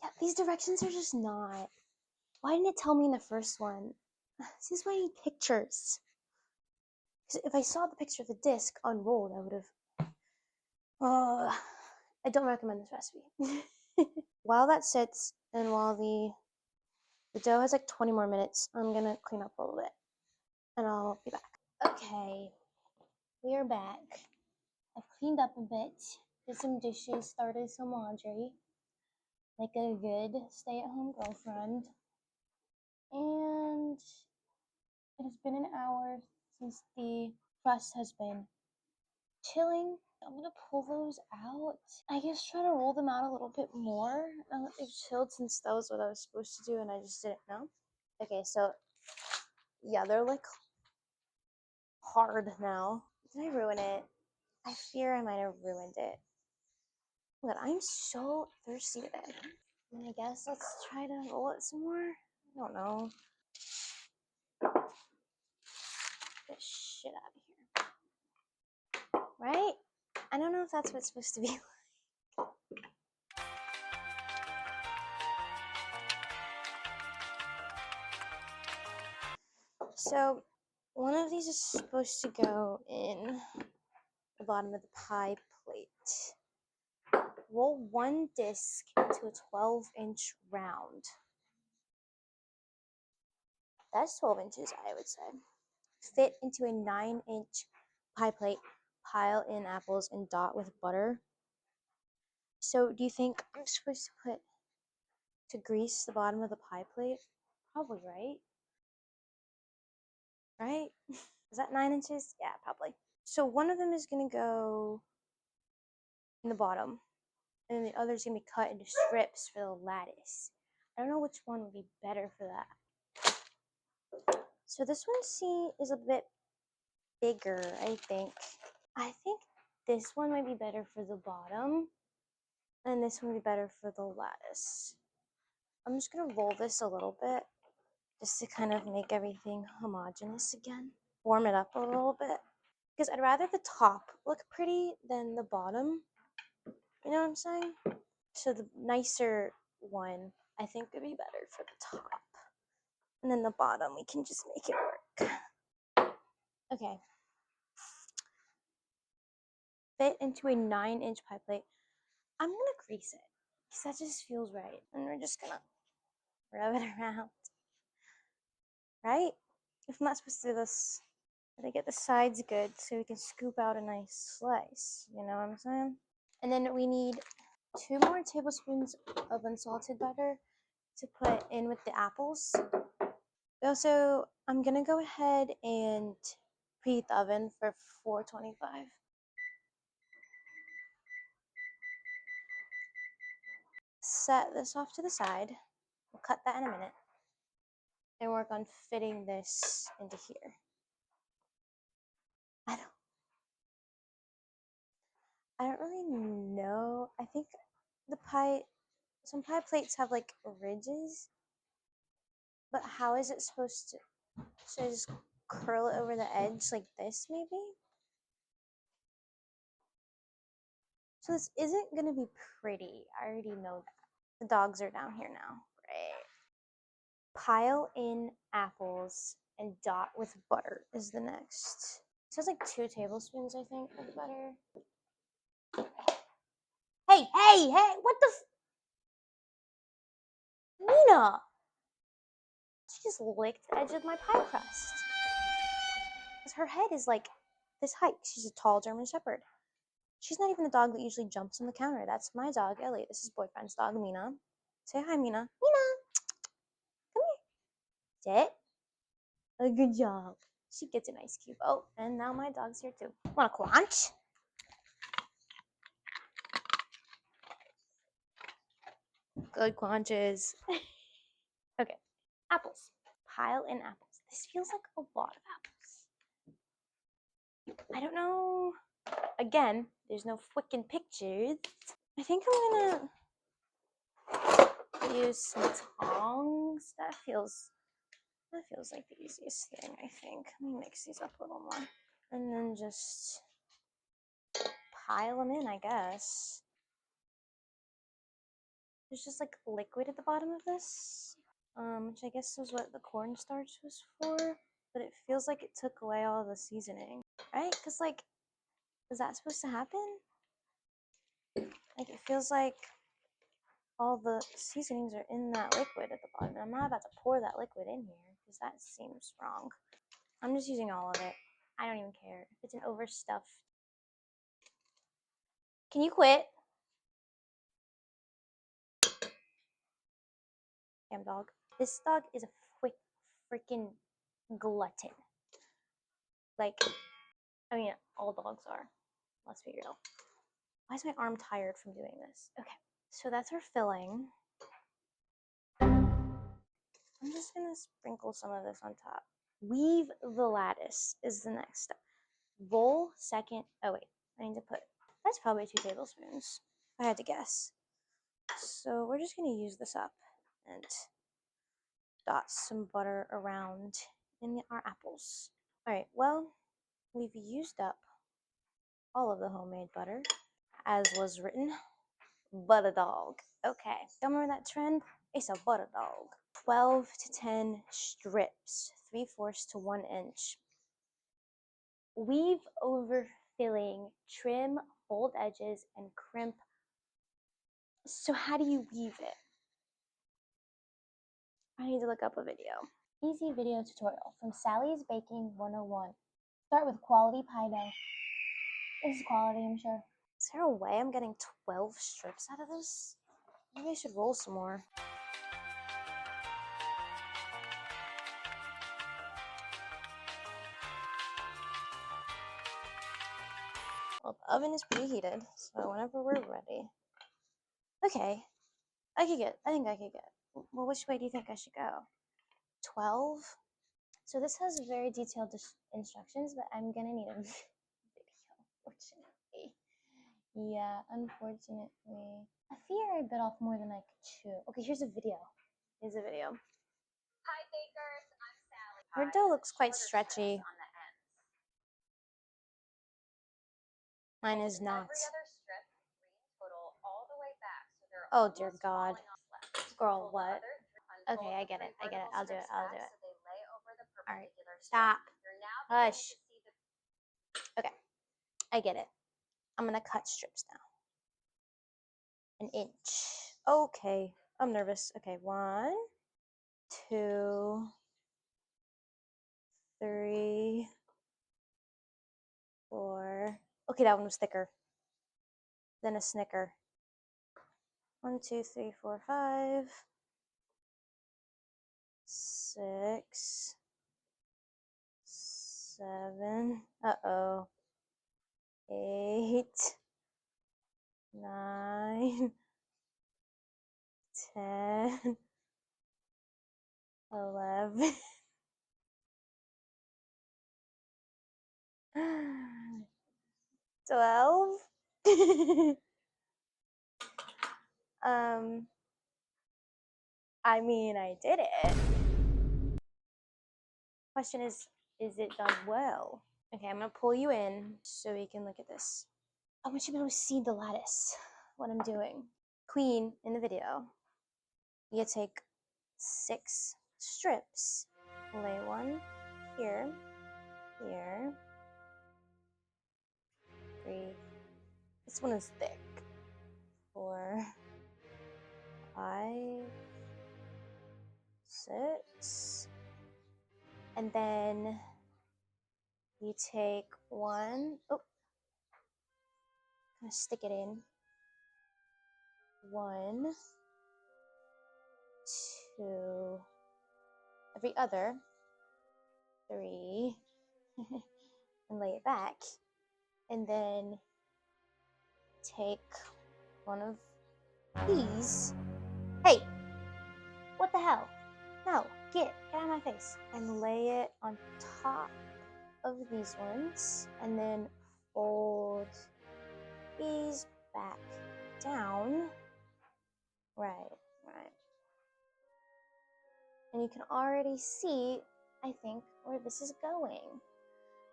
yeah, these directions are just not. Why didn't it tell me in the first one? This is why I need pictures. Because if I saw the picture of the disc unrolled, I would have. Oh, I don't recommend this recipe. While that sits and while the dough has like 20 more minutes, I'm gonna clean up a little bit and I'll be back. Okay, we are back. I've cleaned up a bit, did some dishes, started some laundry, like a good stay-at-home girlfriend. And it has been an hour since the crust has been chilling. I'm gonna pull those out. I guess try to roll them out a little bit more now that they've chilled, since that was what I was supposed to do and I just didn't know. Okay, so yeah, they're like hard now. Did I ruin it? I fear I might have ruined it. But I'm so thirsty today. And I guess let's try to roll it some more. I don't know. Get shit out of here. Right? I don't know if that's what it's supposed to be like. So one of these is supposed to go in the bottom of the pie plate. Roll one disc into a 12-inch round. That's 12 inches, I would say. Fit into a 9-inch pie plate. Pile in apples and dot with butter. So do you think I'm supposed to grease the bottom of the pie plate? Probably, right? Right? Is that 9 inches? Yeah, probably. So one of them is going to go in the bottom, and then the other is going to be cut into strips for the lattice. I don't know which one would be better for that. So this one, see, is a bit bigger, I think. I think this one might be better for the bottom, and this one would be better for the lattice. I'm just going to roll this a little bit, just to kind of make everything homogeneous again. Warm it up a little bit. Because I'd rather the top look pretty than the bottom. You know what I'm saying? So the nicer one, I think, would be better for the top. And then the bottom, we can just make it work. Okay. Fit into a 9-inch pie plate. I'm going to grease it, because that just feels right. And we're just going to rub it around. Right? If I'm not supposed to do this, gotta get the sides good so we can scoop out a nice slice. You know what I'm saying? And then we need 2 more tablespoons of unsalted butter to put in with the apples. Also, I'm gonna go ahead and preheat the oven for 425. Set this off to the side. We'll cut that in a minute and work on fitting this into here. I don't really know. I think some pie plates have like ridges, but how is it supposed to? Should I just curl it over the edge like this, maybe? So this isn't gonna be pretty. I already know that. The dogs are down here now. Right. Pile in apples and dot with butter is the next. So it's like 2 tablespoons, I think, of butter. Hey, what the Mina! She just licked the edge of my pie crust. Because her head is like this height. She's a tall German Shepherd. She's not even the dog that usually jumps on the counter. That's my dog, Ellie. This is boyfriend's dog, Mina. Say hi, Mina. Mina! Sit. A good job. She gets an ice cube. Oh, and now my dog's here too. Want a crunch? Good crunches. Okay, apples. Pile in apples. This feels like a lot of apples. I don't know. Again, there's no freaking pictures. I think I'm gonna use some tongs. That feels like the easiest thing, I think. Let me mix these up a little more. And then just pile them in, I guess. There's just like liquid at the bottom of this, which I guess is what the cornstarch was for, but it feels like it took away all the seasoning, right? Because, like, is that supposed to happen? Like, it feels like all the seasonings are in that liquid at the bottom. I'm not about to pour that liquid in here because that seems wrong. I'm just using all of it. I don't even care if it's an overstuffed. Can you quit? Damn dog. This dog is a freaking glutton. Like, I mean, all dogs are. Let's be real. Why is my arm tired from doing this? Okay, so that's our filling. I'm just gonna sprinkle some of this on top. Weave the lattice is the next step. Roll second. Oh wait, I need to put. That's probably 2 tablespoons, if I had to guess. So we're just gonna use this up and dot some butter around in our apples. All right. Well, we've used up all of the homemade butter, as was written. Butter dog. Okay. Y'all remember that trend? It's a butter dog. 12 to 10 strips, 3/4 to 1 inch. Weave over filling, trim, fold edges, and crimp. So how do you weave it? I need to look up a video. Easy video tutorial from Sally's Baking 101. Start with quality pie dough. This is quality, I'm sure. Is there a way I'm getting 12 strips out of this? Maybe I should roll some more. Well, the oven is preheated, so whenever we're ready. Okay, I think I could get. Well, which way do you think I should go? 12? So this has very detailed instructions, but I'm gonna need a video, unfortunately. Yeah, unfortunately. I fear I bit off more than I could chew. Okay, here's a video. Here's a video. Hi bakers, I'm Sally. Her dough looks quite stretchy. On the ends. Mine is not. Every other strip, 3 in total, all the way back, so they're Oh dear almost God. falling off left. Girl, Fold the what? other Okay, I get it. I get it. I'll do it. I'll do it. So they lay over the All right. perpendicular strip. Stop. You're now Hush. beginning to see the Okay. I get it. I'm gonna cut strips now. 1 inch. Okay. I'm nervous. Okay. 1, 2, 3, 4. Okay, that one was thicker than a Snicker. 1, 2, 3, 4, 5, 6, 7. Uh-oh. 8, 9, 10, 11. 12. I mean, I did it. Question is it done well? Okay, I'm gonna pull you in so we can look at this. I want you to be able to see the lattice, what I'm doing. Queen in the video, you take 6 strips, lay one here, here, 3. This one is thick. 4, 5, 6, and then you take 1. Oh, kind of stick it in. 1, 2. every other 3 and lay it back. And then take one of these. Hey, what the hell? No, get out of my face. And lay it on top of these ones. And then fold these back down. Right. And you can already see, I think, where this is going.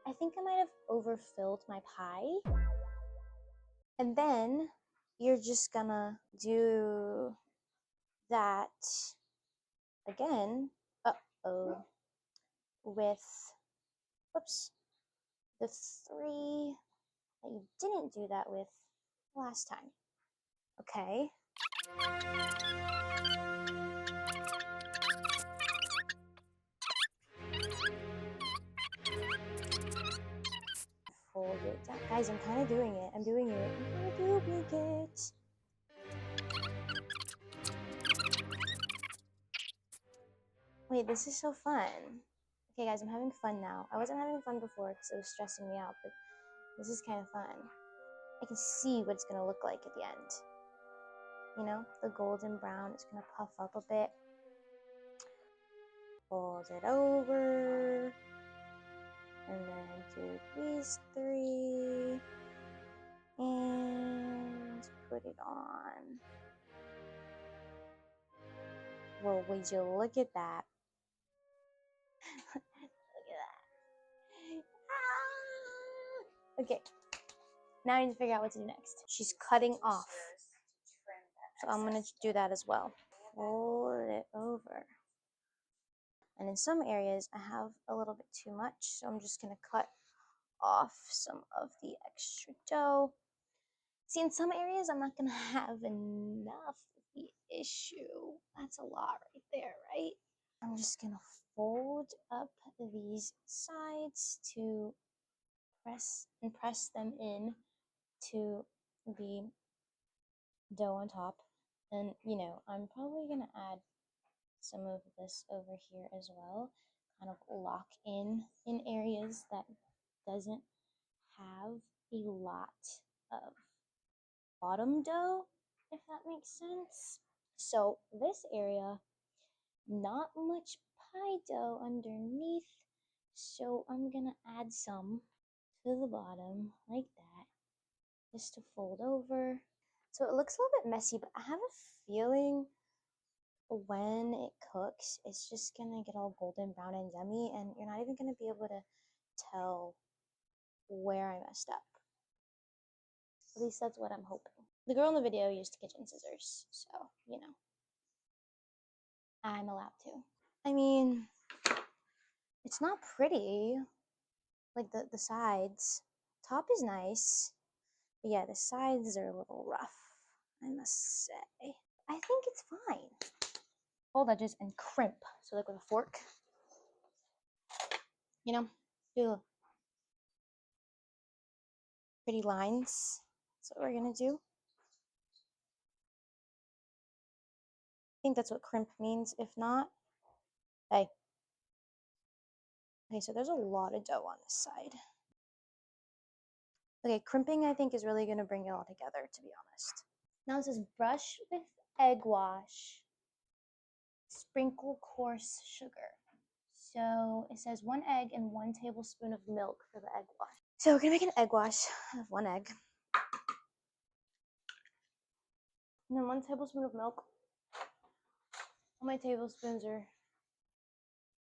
I think I might have overfilled my pie. And then you're just gonna do that again. Uh-oh. With, whoops, the 3 that you didn't do that with last time. Okay. Fold it down. Guys, I'm kind of doing it. I'm doing it. Wait, this is so fun. Okay, guys, I'm having fun now. I wasn't having fun before because it was stressing me out, but this is kind of fun. I can see what it's going to look like at the end. You know, the golden brown is going to puff up a bit. Fold it over. And then do these 3. And put it on. Well, would you look at that? Look at that. Ah! Okay. Now I need to figure out what to do next. She's cutting off. So I'm going to do that as well. Fold it over. And in some areas, I have a little bit too much, so I'm just going to cut off some of the extra dough. See, in some areas, I'm not going to have enough of the issue. That's a lot right there, right? I'm just going to fold up these sides to press them in to the dough on top. And, you know, I'm probably going to add some of this over here as well, kind of lock in areas that doesn't have a lot of bottom dough, if that makes sense. So this area, not much pie dough underneath, so I'm gonna add some to the bottom like that, just to fold over. So it looks a little bit messy, but I have a feeling when it cooks, it's just gonna get all golden brown and yummy, and you're not even gonna be able to tell where I messed up. At least that's what I'm hoping. The girl in the video used kitchen scissors, so, you know, I'm allowed to. I mean, it's not pretty, like the sides. Top is nice, but yeah, the sides are a little rough, I must say. I think it's fine. Fold edges and crimp. So like with a fork, you know, do pretty lines. That's what we're gonna do. I think that's what crimp means. If not, hey. Okay, so there's a lot of dough on this side. Okay, crimping I think is really gonna bring it all together, to be honest. Now it says brush with egg wash. Sprinkle coarse sugar. So it says 1 egg and 1 tablespoon of milk for the egg wash. So we're gonna make an egg wash of 1 egg. And then 1 tablespoon of milk. All my tablespoons are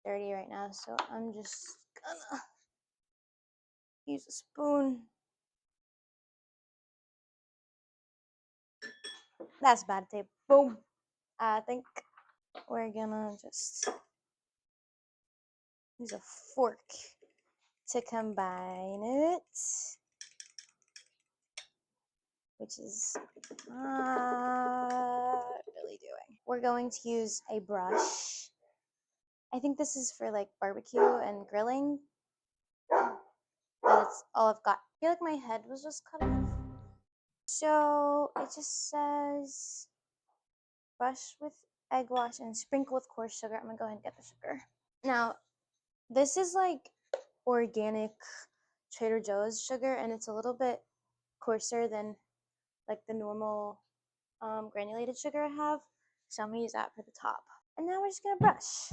dirty right now, so I'm just gonna use a spoon. That's bad tape. Boom. I think we're gonna just use a fork to combine it, which is not really doing. We're going to use a brush. I think this is for like barbecue and grilling. That's all I've got. I feel like my head was just cut off. So it just says brush with egg wash and sprinkle with coarse sugar. I'm gonna go ahead and get the sugar. Now, this is like organic Trader Joe's sugar, and it's a little bit coarser than like the normal granulated sugar I have. So I'm gonna use that for the top. And now we're just gonna brush.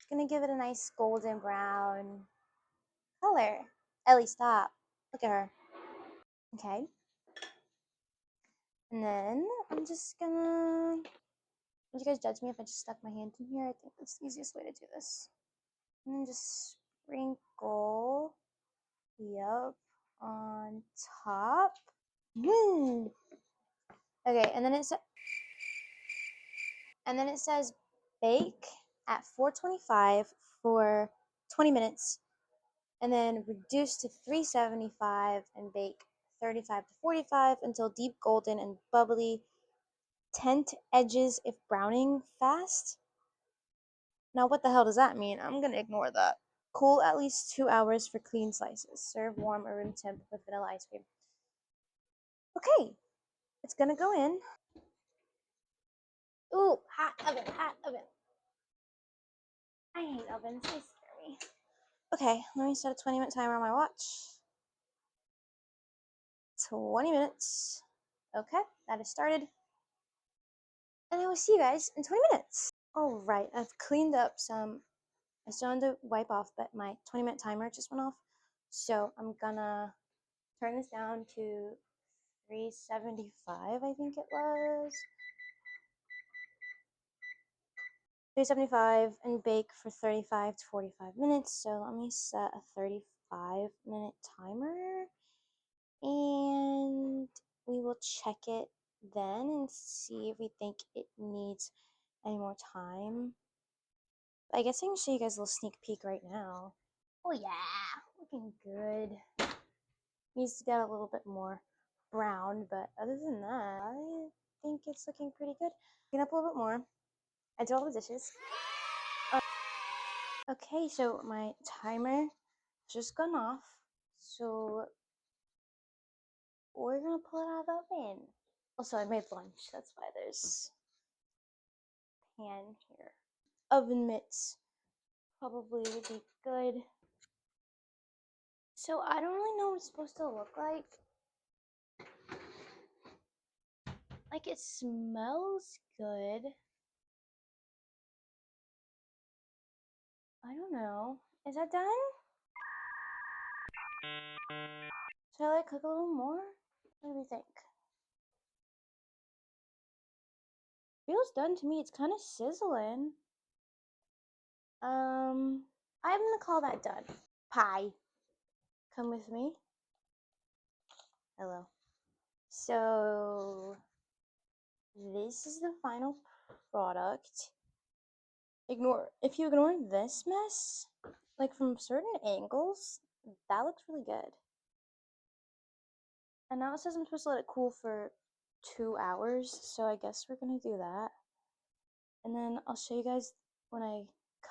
Gonna give it a nice golden brown color. Ellie, stop. Look at her. Okay. And then I'm just gonna. Would you guys judge me if I just stuck my hand in here? I think that's the easiest way to do this. And then just sprinkle. Yep. On top. Okay, and then it says bake at 425 for 20 minutes, and then reduce to 375 and bake 35 to 45 until deep golden and bubbly. Tint edges if browning fast. Now, what the hell does that mean? I'm gonna ignore that. Cool at least 2 hours for clean slices. Serve warm or room temp with vanilla ice cream. Okay, it's gonna go in. Ooh, hot oven, hot oven. I hate ovens, they scare me. Okay, let me set a 20-minute timer on my watch. 20 minutes. Okay, that is started. And I will see you guys in 20 minutes. Alright, I've cleaned up some. I still wanted to wipe off, but my 20-minute timer just went off. So I'm gonna turn this down to 375, I think it was. 375 and bake for 35 to 45 minutes. So let me set a 35-minute timer and we will check it then and see if we think it needs any more time. I guess I can show you guys a little sneak peek right now. Oh yeah, looking good. Needs to get a little bit more brown, but other than that, I think it's looking pretty good. Clean up a little bit more. I did all the dishes. Okay, so my timer just gone off. So we're gonna pull it out of the oven. Also, I made lunch. That's why there's pan here. Oven mitts probably would be good. So I don't really know what it's supposed to look like. Like it smells good. I don't know. Is that done? Should I like cook a little more? What do we think? Feels done to me. It's kind of sizzling. I'm gonna call that done. Pie. Come with me. Hello. So this is the final product. If you ignore this mess, like from certain angles, that looks really good. And now it says I'm supposed to let it cool for 2 hours, so I guess we're gonna do that. And then I'll show you guys when I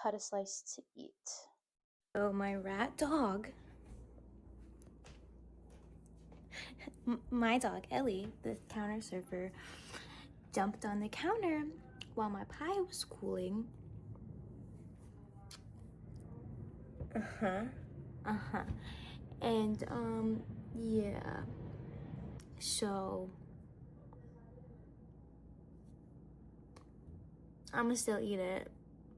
cut a slice to eat. So my rat dog, my dog Ellie, the counter server, jumped on the counter while my pie was cooling. And yeah. So I'm gonna still eat it.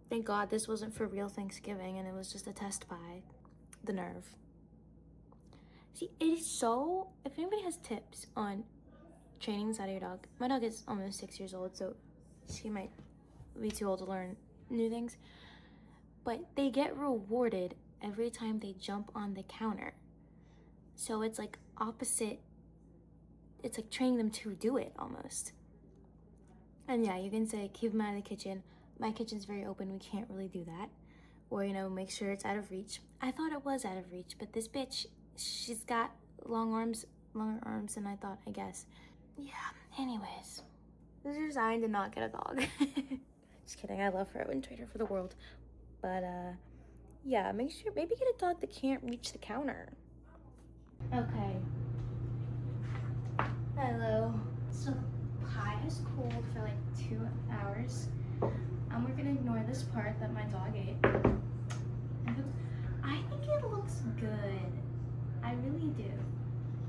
Thank God this wasn't for real Thanksgiving and it was just a test pie. The nerve. See, it is so, if anybody has tips on training inside of your dog, my dog is almost 6 years old, so she might be too old to learn new things, but they get rewarded every time they jump on the counter. So it's like opposite, it's like training them to do it almost. And yeah, you can say keep them out of the kitchen. My kitchen's very open, we can't really do that. Or, you know, make sure it's out of reach. I thought it was out of reach, but this bitch, she's got longer arms than I thought, I guess. Yeah, anyways. This is designed to not get a dog. Just kidding, I love her. I wouldn't trade her for the world. But, yeah, maybe get a dog that can't reach the counter. Okay. Hello. So the pie has cooled for like 2 hours. and we're gonna ignore this part that my dog ate. I think it looks good. I really do.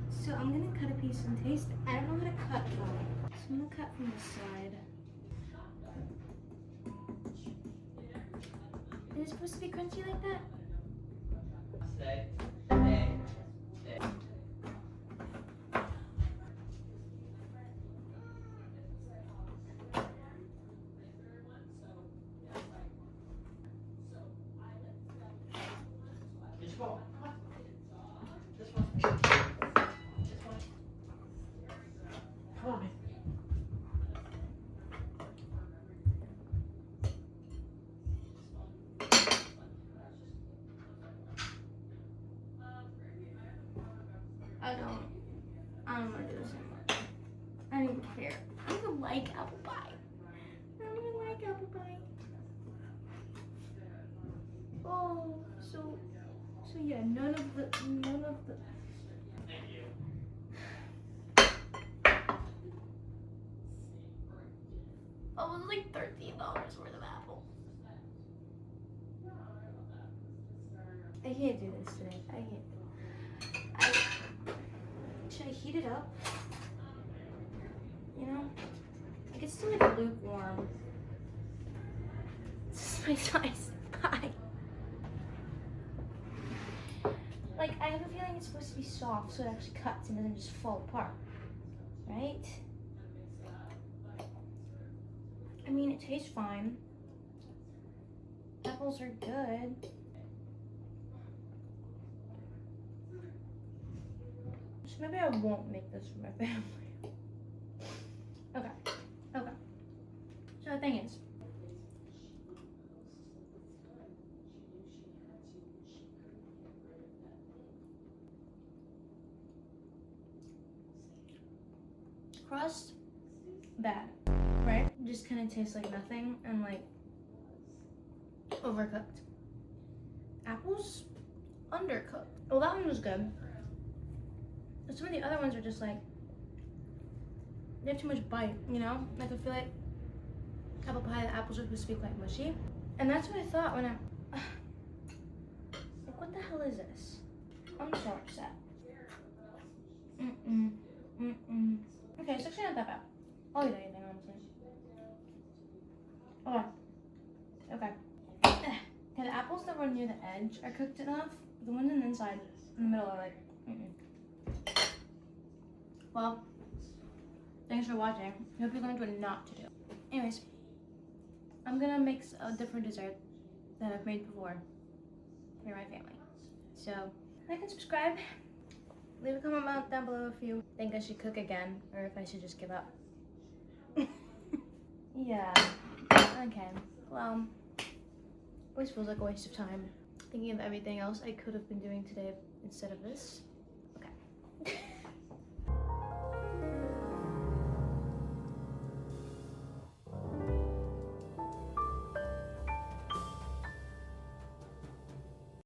So I'm gonna cut a piece and taste it. I don't know how to cut though. So I'm gonna cut from the side. Is it supposed to be crunchy like that? I don't want to do this anymore. I don't even care. I don't even like apple pie. I don't even like apple pie. Oh, so yeah, none of the. Thank you. Oh, it was like $13 worth of apples. I can't do this today. I can't. Should I heat it up? You know? Like it's still like lukewarm. This is my size pie. Like I have a feeling it's supposed to be soft so it actually cuts and doesn't just fall apart. Right? I mean it tastes fine. Apples are good. So maybe I won't make this for my family. Okay. So the thing is, crust, bad, right? Just kind of tastes like nothing and like overcooked. Apples, undercooked. Well, that one was good. But some of the other ones are just like, they have too much bite, you know? Like I feel like apple pie, the apples are supposed to be quite mushy. And that's what I thought when I, like what the hell is this? I'm so upset. Okay, it's actually not that bad. I'll eat anything, honestly. Okay. Okay, the apples that were near the edge are cooked enough. The ones on the inside, in the middle are like, Well, thanks for watching. I hope you learned what not to do. Anyways, I'm gonna make a different dessert that I've made before for my family. So, like and subscribe. Leave a comment down below if you think I should cook again or if I should just give up. Yeah. Okay. Well, always feels like a waste of time thinking of everything else I could have been doing today instead of this.